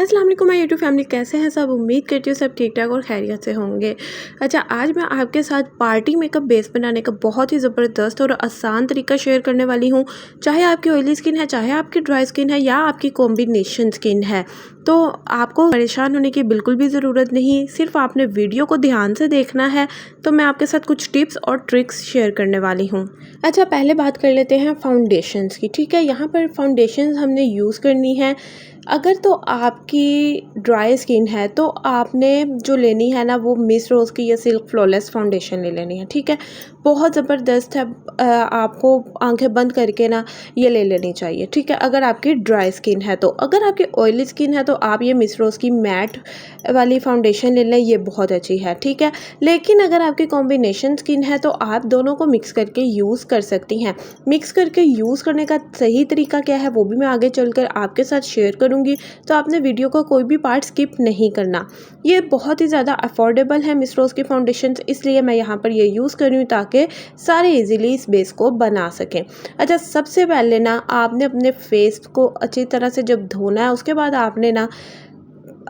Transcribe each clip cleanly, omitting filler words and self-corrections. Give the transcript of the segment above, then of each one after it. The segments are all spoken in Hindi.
अस्सलाम वालेकुम माय यूट्यूब फैमिली, कैसे हैं सब। उम्मीद करती हूँ सब ठीक ठाक और खैरियत से होंगे। अच्छा, आज मैं आपके साथ पार्टी मेकअप बेस बनाने का बहुत ही ज़बरदस्त और आसान तरीका शेयर करने वाली हूँ। चाहे आपकी ऑयली स्किन है, चाहे आपकी ड्राई स्किन है या आपकी कॉम्बिनेशन स्किन है, तो आपको परेशान होने की बिल्कुल भी ज़रूरत नहीं। सिर्फ आपने वीडियो को ध्यान से देखना है। तो मैं आपके साथ कुछ टिप्स और ट्रिक्स शेयर करने वाली हूँ। अच्छा, पहले बात कर लेते हैं फाउंडेशंस की। ठीक है, यहाँ पर फाउंडेशंस हमने यूज़ करनी है। अगर तो आपकी ड्राई स्किन है तो आपने जो लेनी है ना, वो मिस रोज़ की या सिल्क फ्लॉलेस फाउंडेशन ले लेनी है। ठीक है, बहुत ज़बरदस्त है। आपको आंखें बंद करके ना ये ले लेनी चाहिए। ठीक है, अगर आपकी ड्राई स्किन है तो। अगर आपकी ऑयली स्किन है तो आप ये मिस रोज़ की मैट वाली फाउंडेशन ले लें, ये बहुत अच्छी है। ठीक है, लेकिन अगर आपकी कॉम्बिनेशन स्किन है तो आप दोनों को मिक्स करके यूज़ कर सकती हैं। मिक्स करके यूज़ करने का सही तरीका क्या है वो भी मैं आगे चलकर आपके साथ शेयर करूँगी, तो आपने वीडियो का कोई भी पार्ट स्किप नहीं करना। ये बहुत ही ज़्यादा अफोर्डेबल है मिस रोज़ की फाउंडेशन, इसलिए मैं यहाँ पर ये यूज़ कर रही हूँ ताकि सारे इजीली इस बेस को बना सकें। अच्छा, सबसे पहले ना आपने अपने फेस को अच्छी तरह से जब धोना है, उसके बाद आपने ना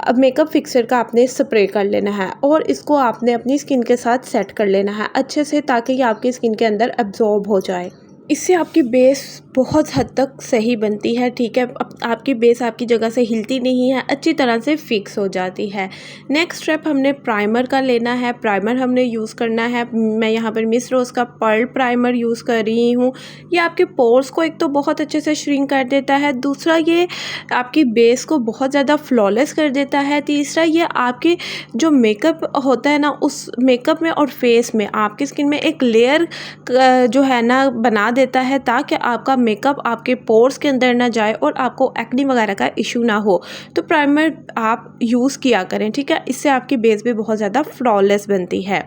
अब मेकअप फिक्सर का आपने स्प्रे कर लेना है और इसको आपने अपनी स्किन के साथ सेट कर लेना है अच्छे से, ताकि ये आपकी स्किन के अंदर एब्जॉर्ब हो जाए। इससे आपकी बेस बहुत हद तक सही बनती है। ठीक है, आपकी बेस आपकी जगह से हिलती नहीं है, अच्छी तरह से फिक्स हो जाती है। नेक्स्ट स्टेप हमने प्राइमर का लेना है। प्राइमर हमने यूज़ करना है। मैं यहाँ पर मिस रोज़ का पर्ल प्राइमर यूज़ कर रही हूँ। ये आपके पोर्स को एक तो बहुत अच्छे से श्रिंक कर देता है, दूसरा ये आपकी बेस को बहुत ज़्यादा फ्लॉलेस कर देता है, तीसरा ये आपके जो मेकअप होता है ना, उस मेकअप में और फेस में आपकी स्किन में एक लेयर जो है ना बना देता है, ताकि आपका मेकअप आपके पोर्स के अंदर ना जाए और आपको एक्ने वगैरह का इशू ना हो। तो प्राइमर आप यूज़ किया करें। ठीक है, इससे आपकी बेस भी बहुत ज़्यादा फ्लॉलेस बनती है।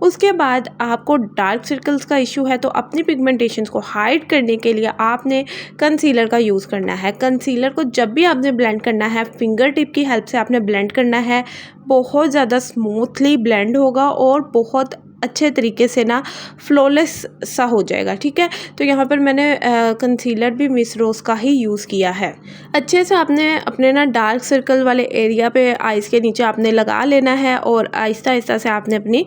उसके बाद आपको डार्क सर्कल्स का इशू है तो अपनी पिगमेंटेशंस को हाइड करने के लिए आपने कंसीलर का यूज़ करना है। कंसीलर को जब भी आपने ब्लेंड करना है, फिंगर टिप की हेल्प से आपने ब्लेंड करना है। बहुत ज़्यादा स्मूथली ब्लेंड होगा और बहुत अच्छे तरीके से ना फ्लॉलेस सा हो जाएगा। ठीक है, तो यहाँ पर मैंने कंसीलर भी मिस रोज़ का ही यूज़ किया है। अच्छे से आपने अपने ना डार्क सर्कल वाले एरिया पे आइज़ के नीचे आपने लगा लेना है और आहिस्ता आहिस्ता से आपने अपनी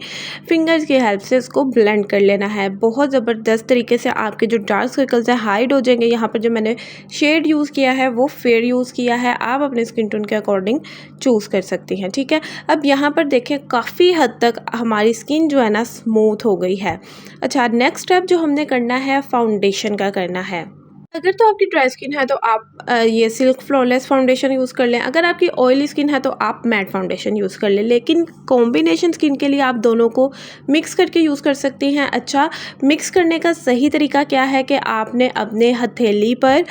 फिंगर्स की हेल्प से इसको ब्लेंड कर लेना है। बहुत ज़बरदस्त तरीके से आपके जो डार्क सर्कल्स हैं हाइड हो जाएंगे। यहाँ पर जो मैंने शेड यूज़ किया है वो फेयर यूज़ किया है, आप अपने स्किन टोन के अकॉर्डिंग चूज़ कर सकती हैं। ठीक है, अब यहाँ पर देखें काफ़ी हद तक हमारी स्किन जो है ना स्मूथ हो गई है। अच्छा, नेक्स्ट स्टेप जो हमने करना है फाउंडेशन का करना है। अगर तो आपकी ड्राई स्किन है तो आप ये सिल्क फ्लॉलेस फाउंडेशन यूज़ कर लें। अगर आपकी ऑयली स्किन है तो आप मैट फाउंडेशन यूज़ कर लें, लेकिन कॉम्बिनेशन स्किन के लिए आप दोनों को मिक्स करके यूज़ कर सकती हैं। अच्छा, मिक्स करने का सही तरीका क्या है कि आपने अपने हथेली पर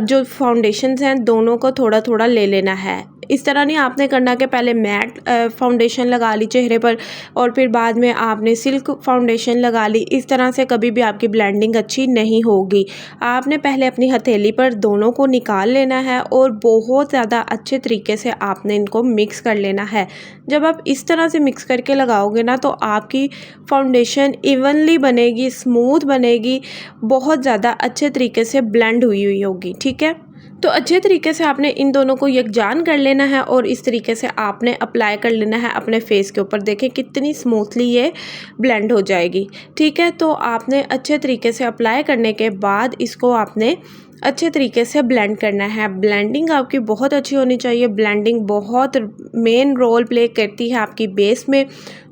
जो फाउंडेशंस हैं दोनों को थोड़ा थोड़ा ले लेना है। इस तरह नहीं आपने करना कि पहले मैट फाउंडेशन लगा ली चेहरे पर और फिर बाद में आपने सिल्क फाउंडेशन लगा ली। इस तरह से कभी भी आपकी ब्लेंडिंग अच्छी नहीं होगी। आपने पहले अपनी हथेली पर दोनों को निकाल लेना है और बहुत ज़्यादा अच्छे तरीके से आपने इनको मिक्स कर लेना है। जब आप इस तरह से मिक्स करके लगाओगे ना तो आपकी फाउंडेशन इवनली बनेगी, स्मूथ बनेगी, बहुत ज़्यादा अच्छे तरीके से ब्लेंड हुई हुई होगी। ठीक है, तो अच्छे तरीके से आपने इन दोनों को यकजान कर लेना है और इस तरीके से आपने अप्लाई कर लेना है अपने फेस के ऊपर। देखें कितनी स्मूथली ये ब्लेंड हो जाएगी। ठीक है, तो आपने अच्छे तरीके से अप्लाई करने के बाद इसको आपने अच्छे तरीके से ब्लेंड करना है। ब्लेंडिंग आपकी बहुत अच्छी होनी चाहिए। ब्लेंडिंग बहुत मेन रोल प्ले करती है आपकी बेस में।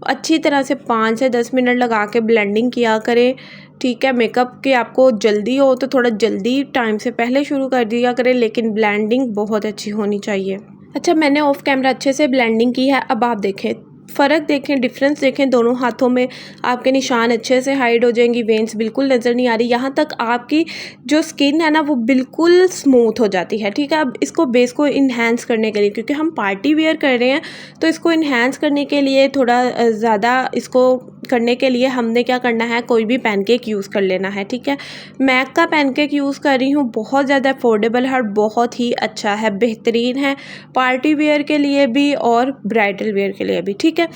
अच्छी तरह से 5 से 10 मिनट लगा के ब्लेंडिंग किया करें। ठीक है, मेकअप की आपको जल्दी हो तो थोड़ा जल्दी टाइम से पहले शुरू कर दिया करें, लेकिन ब्लेंडिंग बहुत अच्छी होनी चाहिए। अच्छा, मैंने ऑफ कैमरा अच्छे से ब्लेंडिंग की है। अब आप देखें फ़र्क, देखें डिफरेंस, देखें दोनों हाथों में आपके निशान अच्छे से हाइड हो जाएंगी, वेन्स बिल्कुल नज़र नहीं आ रही। यहाँ तक आपकी जो स्किन है ना वो बिल्कुल स्मूथ हो जाती है। ठीक है, अब इसको बेस को इन्हेंस करने के लिए, क्योंकि हम पार्टी वेयर कर रहे हैं तो इसको इन्हेंस करने के लिए थोड़ा ज़्यादा इसको करने के लिए हमने क्या करना है, कोई भी पैनकेक यूज़ कर लेना है। ठीक है, मैक का पैनकेक यूज़ कर रही हूँ, बहुत ज़्यादा अफोर्डेबल है और बहुत ही अच्छा है, बेहतरीन है पार्टी वेयर के लिए भी और ब्राइडल वेयर के लिए भी। ठीक है,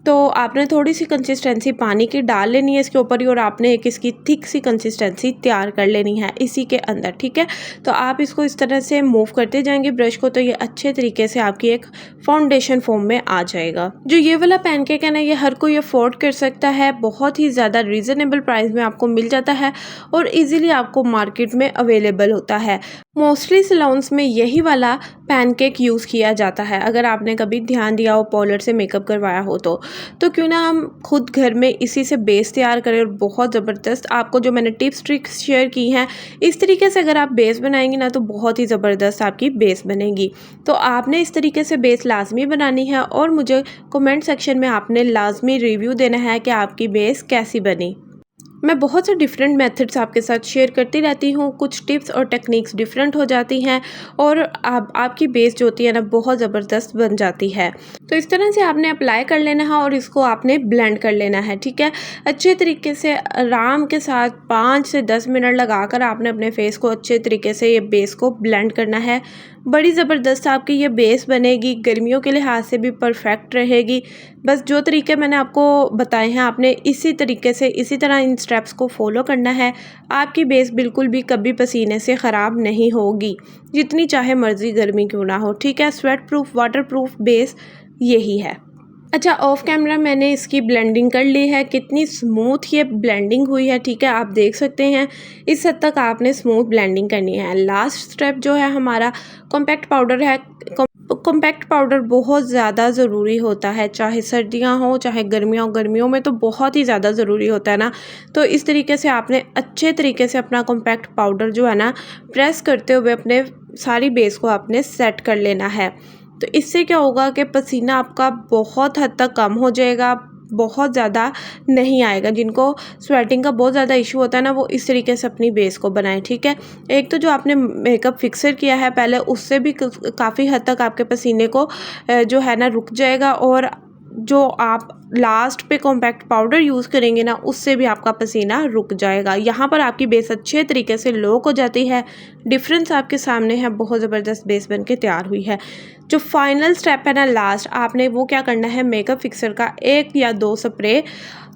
तो आपने थोड़ी सी कंसिस्टेंसी पानी की डाल लेनी है इसके ऊपर ही, और आपने एक इसकी थिक सी कंसिस्टेंसी तैयार कर लेनी है इसी के अंदर, ठीक है। तो आप इसको इस तरह से मूव करते जाएंगे ब्रश को, तो ये अच्छे तरीके से आपकी एक फाउंडेशन फॉर्म में आ जाएगा। जो ये वाला पैनकेक है ना, ये हर कोई अफोर्ड कर सकता है, बहुत ही ज़्यादा रीज़नेबल प्राइस में आपको मिल जाता है और ईज़िली आपको मार्केट में अवेलेबल होता है। मोस्टली सैलून्स में यही वाला पैनकेक यूज़ किया जाता है। अगर आपने कभी ध्यान दिया हो, पार्लर से मेकअप करवाया हो तो क्यों ना हम खुद घर में इसी से बेस तैयार करें, और बहुत ज़बरदस्त आपको जो मैंने टिप्स ट्रिक्स शेयर की हैं, इस तरीके से अगर आप बेस बनाएंगी ना तो बहुत ही ज़बरदस्त आपकी बेस बनेगी। तो आपने इस तरीके से बेस लाजमी बनानी है और मुझे कमेंट सेक्शन में आपने लाजमी रिव्यू देना है कि आपकी बेस कैसी बनी। मैं बहुत से डिफरेंट मेथड्स आपके साथ शेयर करती रहती हूँ, कुछ टिप्स और टेक्निक्स डिफरेंट हो जाती हैं और आपकी बेस जो होती है ना बहुत ज़बरदस्त बन जाती है। तो इस तरह से आपने अप्लाई कर लेना है और इसको आपने ब्लेंड कर लेना है, ठीक है। अच्छे तरीके से आराम के साथ 5 से 10 मिनट लगाकर आपने अपने फेस को अच्छे तरीके से ये बेस को ब्लेंड करना है। बड़ी ज़बरदस्त आपकी ये बेस बनेगी, गर्मियों के लिहाज से भी परफेक्ट रहेगी। बस जो तरीके मैंने आपको बताए हैं आपने इसी तरीके से इसी तरह इन स्टेप्स को फॉलो करना है। आपकी बेस बिल्कुल भी कभी पसीने से ख़राब नहीं होगी, जितनी चाहे मर्ज़ी गर्मी क्यों ना हो, ठीक है। Sweat proof water proof base यही है। अच्छा, ऑफ कैमरा मैंने इसकी ब्लेंडिंग कर ली है, कितनी स्मूथ ये ब्लेंडिंग हुई है, ठीक है। आप देख सकते हैं इस हद तक आपने स्मूथ ब्लेंडिंग करनी है। लास्ट स्टेप जो है हमारा कॉम्पैक्ट पाउडर है। कॉम्पैक्ट पाउडर बहुत ज़्यादा ज़रूरी होता है, चाहे सर्दियां हो चाहे गर्मियां हो। गर्मियों में तो बहुत ही ज़्यादा ज़रूरी होता है ना। तो इस तरीके से आपने अच्छे तरीके से अपना कॉम्पैक्ट पाउडर जो है ना प्रेस करते हुए अपने सारी बेस को आपने सेट कर लेना है। तो इससे क्या होगा कि पसीना आपका बहुत हद तक कम हो जाएगा, बहुत ज़्यादा नहीं आएगा। जिनको स्वेटिंग का बहुत ज़्यादा इशू होता है ना, वो इस तरीके से अपनी बेस को बनाएं, ठीक है। एक तो जो आपने मेकअप फिक्सर किया है पहले, उससे भी काफ़ी हद तक आपके पसीने को जो है ना रुक जाएगा, और जो आप लास्ट पे कॉम्पैक्ट पाउडर यूज़ करेंगे ना उससे भी आपका पसीना रुक जाएगा। यहाँ पर आपकी बेस अच्छे तरीके से लॉक हो जाती है। डिफरेंस आपके सामने है, बहुत ज़बरदस्त बेस बन के तैयार हुई है। जो फाइनल स्टेप है ना लास्ट, आपने वो क्या करना है, मेकअप फिक्सर का 1 या 2 स्प्रे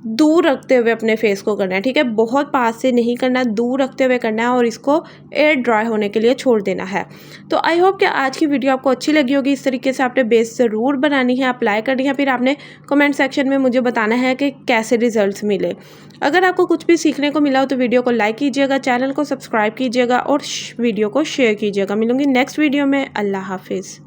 दूर रखते हुए अपने फेस को करना है, ठीक है। बहुत पास से नहीं करना, दूर रखते हुए करना है और इसको एयर ड्राई होने के लिए छोड़ देना है। तो आई होप कि आज की वीडियो आपको अच्छी लगी होगी। इस तरीके से आपने बेस ज़रूर बनानी है, अप्लाई करनी है, फिर आपने कमेंट सेक्शन में मुझे बताना है कि कैसे रिजल्ट्स मिले। अगर आपको कुछ भी सीखने को मिला हो तो वीडियो को लाइक कीजिएगा, चैनल को सब्सक्राइब कीजिएगा और वीडियो को शेयर कीजिएगा। मिलूंगी नेक्स्ट वीडियो में। अल्लाह हाफिज़।